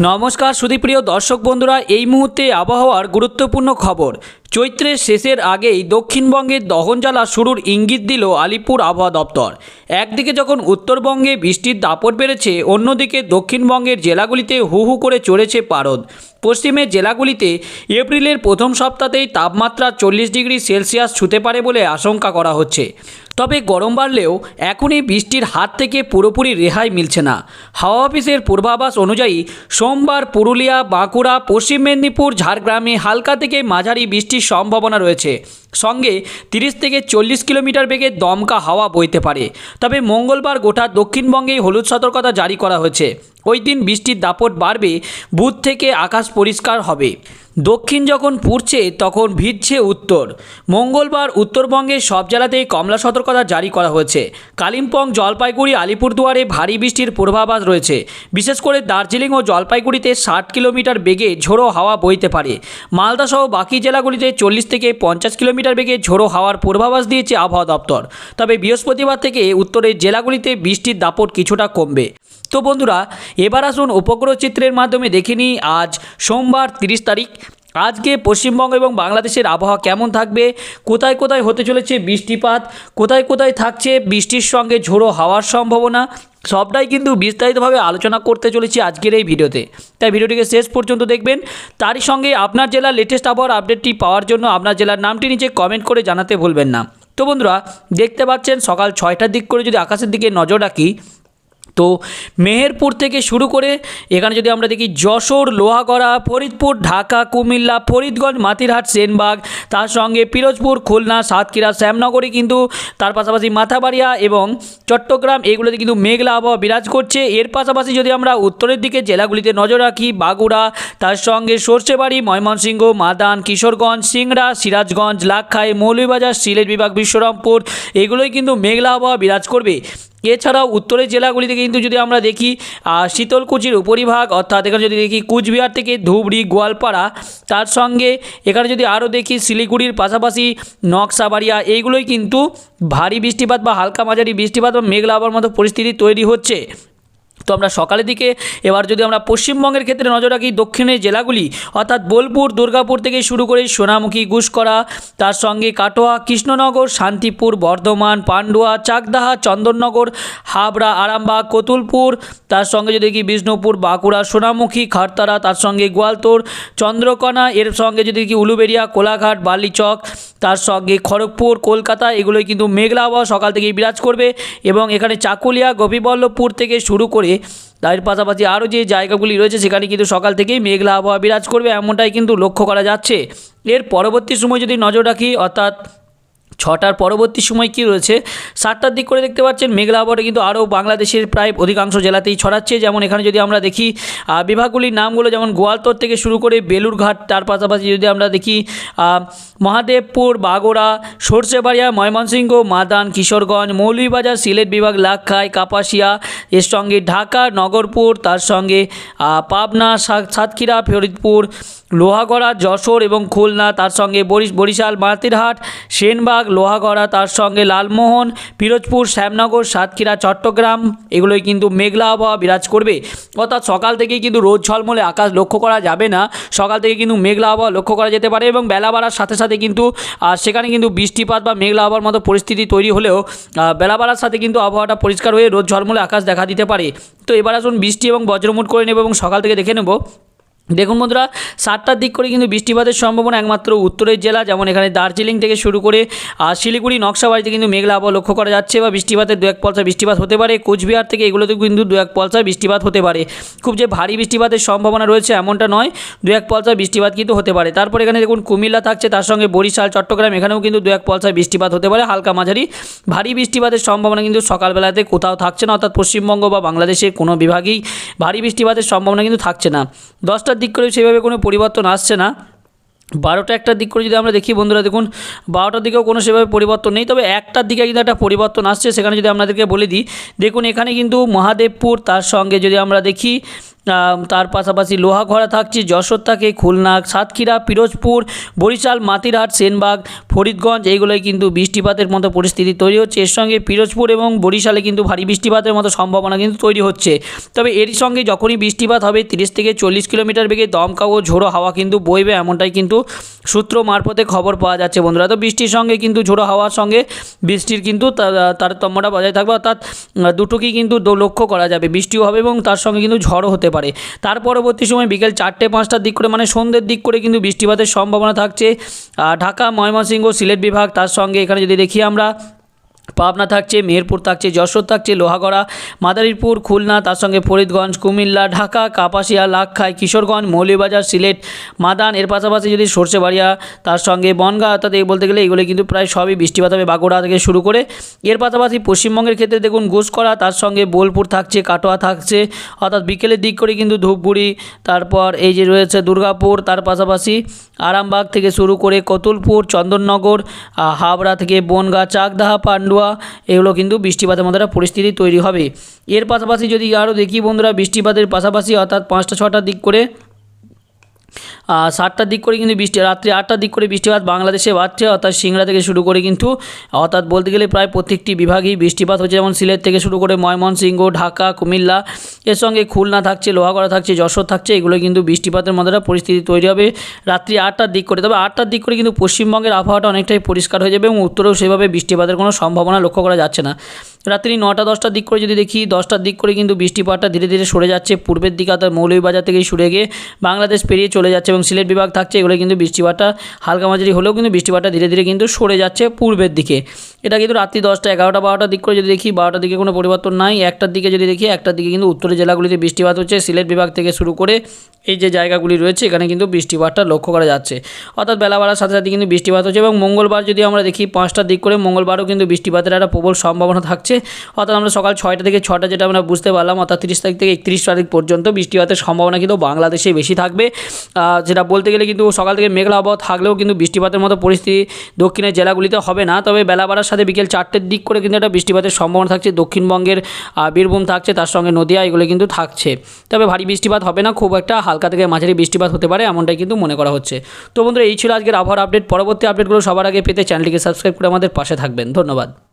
নমস্কার সুধীপ্রিয় দর্শক বন্ধুরা, এই মুহূর্তে আবহাওয়ার গুরুত্বপূর্ণ খবর। চৈত্রের শেষের আগেই দক্ষিণবঙ্গের দহনজ্বালা শুরুর ইঙ্গিত দিল আলিপুর আবহাওয়া দপ্তর। একদিকে যখন উত্তরবঙ্গে বৃষ্টির দাপট বেড়েছে, অন্যদিকে দক্ষিণবঙ্গের জেলাগুলিতে হু হু করে চড়েছে পারদ। পশ্চিমের জেলাগুলিতে এপ্রিলের প্রথম সপ্তাহেই তাপমাত্রা 40 ডিগ্রি সেলসিয়াস ছুঁতে পারে বলে আশঙ্কা করা হচ্ছে। তবে গরম বাড়লেও এখনই বৃষ্টির হাত থেকে পুরোপুরি রেহাই মিলছে না। হাওয়া অফিসের পূর্বাভাস অনুযায়ী সোমবার পুরুলিয়া, বাঁকুড়া, পশ্চিম মেদিনীপুর, ঝাড়গ্রামে হালকা থেকে মাঝারি বৃষ্টির সম্ভাবনা রয়েছে। সঙ্গে 30 থেকে 40 কিলোমিটার বেগে দমকা হাওয়া বইতে পারে। তবে মঙ্গলবার গোটা দক্ষিণবঙ্গেই হলুদ সতর্কতা জারি করা হয়েছে। ওই দিন বৃষ্টির দাপট বাড়বে, বুধ থেকে আকাশ পরিষ্কার হবে। দক্ষিণ যখন পুড়ছে তখন ভিজছে উত্তর। মঙ্গলবার উত্তরবঙ্গের সব জেলাতেই কমলা সতর্কতা জারি করা হয়েছে। কালিম্পং, জলপাইগুড়ি, আলিপুরদুয়ারে ভারী বৃষ্টির পূর্বাভাস রয়েছে। বিশেষ করে দার্জিলিং ও জলপাইগুড়িতে 60 কিলোমিটার বেগে ঝোড়ো হাওয়া বইতে পারে। মালদা সহ বাকি জেলাগুলিতে 40 থেকে 50 কিলোমিটার বেগে ঝোড়ো হাওয়ার পূর্বাভাস দিয়েছে আবহাওয়া দপ্তর। তবে বৃহস্পতিবার থেকে উত্তরের জেলাগুলিতে বৃষ্টির দাপট কিছুটা কমবে। তো বন্ধুরা, এবার আসুন উপগ্রহ চিত্রের মাধ্যমে দেখে নিই আজ সোমবার 30 তারিখ। আজকে পশ্চিমবঙ্গ এবং বাংলাদেশের আবহাওয়া কেমন থাকবে, কোথায় কোথায় হতে চলেছে বৃষ্টিপাত, কোথায় কোথায় থাকছে বৃষ্টির সঙ্গে ঝোড়ো হাওয়ার সম্ভাবনা, সবটাই কিন্তু বিস্তারিতভাবে আলোচনা করতে চলেছি আজকের এই ভিডিওতে। তাই ভিডিওটিকে শেষ পর্যন্ত দেখবেন। তারই সঙ্গে আপনার জেলার লেটেস্ট আবহাওয়ার আপডেটটি পাওয়ার জন্য আপনার জেলার নামটি নিচে কমেন্ট করে জানাতে ভুলবেন না। তো বন্ধুরা, দেখতে পাচ্ছেন সকাল 6টার দিক করে যদি আকাশের দিকে নজর রাখি, তো মেহেরপুর থেকে শুরু করে এখানে যদি আমরা দেখি যশোর, লোহাগড়া, ফরিদপুর, ঢাকা, কুমিল্লা, ফরিদগঞ্জ, মাতিরহাট, সেনবাগ, তার সঙ্গে পিরোজপুর, খুলনা, সাতক্ষীরা, শ্যামনগরে, কিন্তু তার পাশাপাশি মাথাবাড়িয়া এবং চট্টগ্রাম, এগুলোতে কিন্তু মেঘলা আবহাওয়া বিরাজ করছে। এর পাশাপাশি যদি আমরা উত্তরের দিকে জেলাগুলিতে নজর রাখি, বাঁকুড়া, তার সঙ্গে সর্ষেবাড়ি, ময়মনসিংহ, মাদান, কিশোরগঞ্জ, সিংড়া, সিরাজগঞ্জ, লাকখাই, মৌলভীবাজার, সিলেট বিভাগ, বিশ্বরমপুর, এগুলোই কিন্তু মেঘলা আবহাওয়া বিরাজ করবে। এছাড়াও উত্তরের জেলাগুলিতে কিন্তু যদি আমরা দেখি শীতলকুচির উপরিভাগ, অর্থাৎ এখানে যদি দেখি কুচবিহার থেকে ধুবড়ি, গোয়ালপাড়া, তার সঙ্গে এখানে যদি আরও দেখি শিলিগুড়ির পাশাপাশি নকশাবাড়িয়া, এইগুলোই কিন্তু ভারী বৃষ্টিপাত বা হালকা মাঝারি বৃষ্টিপাত বা মেঘলা আবহাওয়ার মতো পরিস্থিতি তৈরি হচ্ছে। তো আমরা সকালের দিকে এবার যদি আমরা পশ্চিমবঙ্গের ক্ষেত্রে নজর রাখি, দক্ষিণের জেলাগুলি অর্থাৎ বোলপুর, দুর্গাপুর থেকে শুরু করে সোনামুখী, গুসকরা, তার সঙ্গে কাটোয়া, কৃষ্ণনগর, শান্তিপুর, বর্ধমান, পান্ডুয়া, চাকদাহা, চন্দননগর, হাবড়া, আরামবাগ, কতুলপুর, তার সঙ্গে যদি দেখি বিষ্ণুপুর, বাঁকুড়া, সোনামুখী, খারতারা, তার সঙ্গে গোয়ালতোড়, চন্দ্রকোনা, এর সঙ্গে যদি দেখি উলুবেড়িয়া, কোলাঘাট, বালিচক, তার সঙ্গে খড়গপুর, কলকাতা, এগুলোই কিন্তু মেঘলা আবহাওয়া সকাল থেকেই বিরাজ করবে। এবং এখানে চাকুলিয়া, গোপীবল্লভপুর থেকে শুরু করে তার পাশাপাশি আরও যে জায়গাগুলি রয়েছে সেখানে কিন্তু সকাল থেকেই মেঘলা আবহাওয়া বিরাজ করবে, এমনটাই কিন্তু লক্ষ্য করা যাচ্ছে। এর পরবর্তী সময় যদি নজর রাখি, অর্থাৎ 6টার পরবর্তী সময় কি রয়েছে, 7টার দিক করে দেখতে পাচ্ছেন মেঘলা আবহাওয়াটা কিন্তু আরও বাংলাদেশের প্রায় অধিকাংশ জেলাতেই ছড়াচ্ছে। যেমন এখানে যদি আমরা দেখি বিভাগগুলির নামগুলো, যেমন গোয়ালতোড় থেকে শুরু করে বেলুরঘাট, তার পাশাপাশি যদি আমরা দেখি মহাদেবপুর, বাগোড়া, সর্ষেবাড়িয়া, ময়মনসিংহ, মাদান, কিশোরগঞ্জ, মৌলভীবাজার, সিলেট বিভাগ, লাকখাই, কাপাসিয়া, এর সঙ্গে ঢাকা, নগরপুর, তার সঙ্গে পাবনা, সাতক্ষীরা, ফরিদপুর, লোহাগড়া, যশোর এবং খুলনা, তার সঙ্গে বরিশাল, মাতিরহাট, সেনবাগ, লোহাগড়া, তার সঙ্গে লালমোহন, পিরোজপুর, শ্যামনগর, সাতক্ষীরা, চট্টগ্রাম, এগুলোই কিন্তু মেঘলা আবহাওয়া বিরাজ করবে। অর্থাৎ সকাল থেকেই কিন্তু রোদ ঝলমলে আকাশ লক্ষ্য করা যাবে না, সকাল থেকে কিন্তু মেঘলা আবহাওয়া লক্ষ্য করা যেতে পারে। এবং বেলা বাড়ার সাথে সাথে কিন্তু সেখানে কিন্তু বৃষ্টিপাত বা মেঘলা আবহাওয়ার মতো পরিস্থিতি তৈরি হলেও বেলা বাড়ার সাথে কিন্তু আবহাওয়াটা পরিষ্কার হয়ে রোদ ঝলমলে আকাশ দেখা দিতে পারে। তো এবার আসুন বৃষ্টি এবং বজ্রমুট করে নেব এবং সকাল থেকে দেখে নেব। দেখুন বন্ধুরা, 7টার দিক করে কিন্তু বৃষ্টিপাতের সম্ভাবনা একমাত্র উত্তরের জেলা, যেমন এখানে দার্জিলিং থেকে শুরু করে শিলিগুড়ি, নকশাবাড়িতে কিন্তু মেঘলা আবহাওয়া লক্ষ্য করা যাচ্ছে বা বৃষ্টিপাতের 2-1 পলসা বৃষ্টিপাত হতে পারে। কোচবিহার থেকে এগুলোতে কিন্তু 2-1 পলসা বৃষ্টিপাত হতে পারে। খুব যে ভারী বৃষ্টিপাতের সম্ভাবনা রয়েছে এমনটা নয়, 2-1 পলসা বৃষ্টিপাত কিন্তু হতে পারে। তারপর এখানে দেখুন কুমিল্লা থাকছে, তার সঙ্গে বরিশাল, চট্টগ্রাম, এখানেও কিন্তু 2-1 পলসা বৃষ্টিপাত হতে পারে। হালকা মাঝারি ভারী বৃষ্টিপাতের সম্ভাবনা কিন্তু সকালবেলাতে কোথাও থাকছে না, অর্থাৎ পশ্চিমবঙ্গ বা বাংলাদেশের কোনো বিভাগেই ভারী বৃষ্টিপাতের সম্ভাবনা কিন্তু থাকছে না। 10টার দিক করে সেভাবে কোনো পরিবর্তন আসছে না। 12টা-1টার দিক করে যদি আমরা দেখি বন্ধুরা, দেখুন 12টার দিকেও কোনো সেভাবে পরিবর্তন নেই, তবে 1টার দিকে কিন্তু একটা পরিবর্তন আসছে। সেখানে যদি আপনাদেরকে বলে দিই, দেখুন এখানে কিন্তু মহাদেবপুর, তার সঙ্গে যদি আমরা দেখি তার পাশাপাশি লোহাগড়া থাকছে, যশোর থাকে, খুলনা, সাতক্ষীরা, পিরোজপুর, বরিশাল, মাতিরহাট, সেনবাগ, ফরিদগঞ্জ এইগুলোই কিন্তু বৃষ্টিপাতের মতো পরিস্থিতি তৈরি হচ্ছে। এর সঙ্গে পিরোজপুর এবং বরিশালে কিন্তু ভারী বৃষ্টিপাতের মতো সম্ভাবনা কিন্তু তৈরি হচ্ছে। তবে এরই সঙ্গে যখনই বৃষ্টিপাত হবে 30 থেকে 40 কিলোমিটার বেগে দমকা ও ঝোড়ো হাওয়া কিন্তু বইবে, এমনটাই কিন্তু সূত্র মারফতে খবর পাওয়া যাচ্ছে বন্ধুরা। তো বৃষ্টির সঙ্গে কিন্তু ঝোড়ো হাওয়ার সঙ্গে বৃষ্টির কিন্তু তারতম্যটা বজায় থাকবে, অর্থাৎ দুটোকেই কিন্তু লক্ষ্য করা যাবে, বৃষ্টিও হবে এবং তার সঙ্গে কিন্তু ঝড়ও হতে পারে। তার পরবর্তী সময় বিকেল 4টে-5টার দিক করে মানে সন্ধ্যের দিক করে কিন্তু বৃষ্টিপাতের সম্ভাবনা থাকছে ঢাকা, ময়মনসিংহ, সিলেট বিভাগ। তার সঙ্গে এখানে যদি দেখি আমরা পাবনা থাকছে, মেহেরপুর থাকছে, যশোর থাকছে, লোহাগড়া, মাদারীপুর, খুলনা, তার সঙ্গে ফরিদগঞ্জ, কুমিল্লা, ঢাকা, কাপাসিয়া, লাকখাই, কিশোরগঞ্জ, মৌলভীবাজার, সিলেট, মাদান। এর পাশাপাশি যদি সরষেবাড়িয়া, তার সঙ্গে বনগাঁ, অর্থাৎ এই বলতে গেলে এগুলো কিন্তু প্রায় সবই বৃষ্টিপাত হবে বাঁকুড়া থেকে শুরু করে। এর পাশাপাশি পশ্চিমবঙ্গের ক্ষেত্রে দেখুন ঘুষকরা, তার সঙ্গে বোলপুর থাকছে, কাটোয়া থাকছে, অর্থাৎ বিকেলের দিক করে কিন্তু ধূপগুড়ি, তারপর এই যে রয়েছে দুর্গাপুর, তার পাশাপাশি আরামবাগ থেকে শুরু করে কতুলপুর, চন্দননগর, হাবড়া থেকে বনগাঁ, চাকদাহা, পান্ডুয়া, এগুলো কিন্তু বৃষ্টিপাতের মতো একটা পরিস্থিতি তৈরি হবে। এর পাশাপাশি যদি আরও দেখি বন্ধুরা, বৃষ্টিপাতের পাশাপাশি অর্থাৎ 5টা-6টার দিক করে 7টার দিক করে কিন্তু রাত্রি 8টার দিক করে বৃষ্টিপাত বাংলাদেশে বাড়ছে, অর্থাৎ সিংড়া থেকে শুরু করে কিন্তু অর্থাৎ বলতে গেলে প্রায় প্রত্যেকটি বিভাগেই বৃষ্টিপাত হচ্ছে, যেমন সিলেট থেকে শুরু করে ময়মনসিংহ, ঢাকা, কুমিল্লা, এর সঙ্গে খুলনা থাকছে, লোহাগড়া থাকছে, যশোর থাকছে, এগুলো কিন্তু বৃষ্টিপাতের মতো একটা পরিস্থিতি তৈরি হবে রাত্রি 8টার দিক করে। তবে 8টার দিক করে কিন্তু পশ্চিমবঙ্গের আবহাওয়াটা অনেকটাই পরিষ্কার হয়ে যাবে এবং উত্তরেও সেভাবে বৃষ্টিপাতের কোনো সম্ভাবনা লক্ষ্য করা যাচ্ছে না। রাত্রি 9টা-10টার দিক করে যদি দেখি 10টার দিক করে কিন্তু বৃষ্টিপাতটা ধীরে ধীরে সরে যাচ্ছে পূর্বের দিকে, অর্থাৎ মৌলভীবাজার থেকেই সরে গিয়ে বাংলাদেশ পেরিয়ে চলে যাচ্ছে এবং সিলেট বিভাগ থাকছে, এগুলো কিন্তু বৃষ্টিপাতটা হালকা মাঝারি হলেও কিন্তু বৃষ্টিপাতটা ধীরে ধীরে কিন্তু সরে যাচ্ছে পূর্বের দিকে। এটা কিন্তু রাত্রি 10টা, 11টা, 12টার দিক করে যদি দেখি 12টার দিকে কোনো পরিবর্তন নাই। 1টার দিকে যদি দেখি 1টার দিকে কিন্তু উত্তরের জেলাগুলিতে বৃষ্টিপাত হচ্ছে, সিলেট বিভাগ থেকে শুরু করে এই যে জায়গাগুলি রয়েছে এখানে কিন্তু বৃষ্টিপাতটা লক্ষ্য করা যাচ্ছে, অর্থাৎ বেলা বাড়ার সাথে সাথে কিন্তু বৃষ্টিপাত হচ্ছে। এবং মঙ্গলবার যদি আমরা দেখি 5টার দিক করে, মঙ্গলবারও কিন্তু বৃষ্টিপাতের একটা প্রবল সম্ভাবনা থাকছে, অর্থাৎ আমরা সকাল 6টা থেকে 6টা যেটা আমরা বুঝতে পারলাম, অর্থাৎ 30 তারিখ থেকে 31 তারিখ পর্যন্ত বৃষ্টিপাতের সম্ভাবনা কিন্তু বাংলাদেশে বেশি থাকবে। যেটা বলতে গেলে কিন্তু সকাল থেকে মেঘলা আবহাওয়া থাকলেও কিন্তু বৃষ্টিপাতের মতো পরিস্থিতি দক্ষিণের জেলাগুলিতে হবে না। তবে বেলা বাড়ার সাথে বিকেল 4টের দিক করে কিন্তু একটা বৃষ্টিপাতের সম্ভাবনা থাকছে, দক্ষিণবঙ্গের বীরভূম থাকছে, তার সঙ্গে নদিয়া, এগুলো কিন্তু থাকছে। তবে ভারী বৃষ্টিপাত হবে না, খুব একটা হালকা থেকে মাঝারি বৃষ্টিপাত হতে পারে, এমনটাই কিন্তু মনে করা হচ্ছে। তো বন্ধুরা, এই ছিল আজকের আবহাওয়ার আপডেট। পরবর্তী আপডেটগুলো সবার আগে পেতে চ্যানেলটিকে সাবস্ক্রাইব করে আমাদের পাশে থাকবেন। ধন্যবাদ।